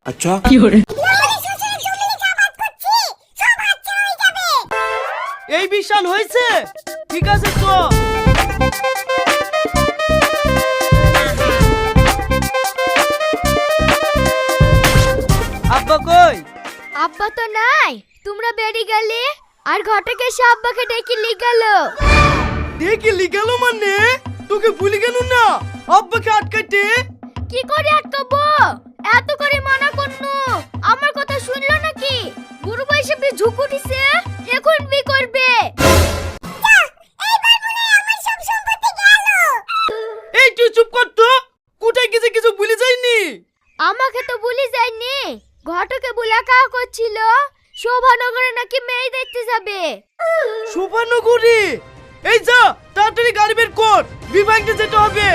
আচ্ছা এই বিশাল হয়েছে, ঠিক আছে তো। আব্বা কই? আব্বা তো নাই, তোমরা বেরিয়ে গেলে আর ঘটক এসে আব্বাকে ডেকে নিয়ে গেল। দেখি লিগেল মানে তোকে ভুলে গেল না আব্বাকে আটকাইতে। কি করে আটকাবো? এত করে মানা করনু, আমার কথা শুনলো নাকি? বুড়ো বয়সে বি ঝুঁক উঠিছে, এখন বি করবে। এই তুই চুপ কর তো, কোথায় গেছে কিছু ভুলে যায়নি? আমাকে তো ভুলে যায়নি, ঘটকে বলে কাও করছিল শোভানগরে নাকি মেয়ে দেখতে যাবে। শোভানগরে? এই যা তাড়াতাড়ি গাড়ি বের কর, বিভাগতে যেতে হবে।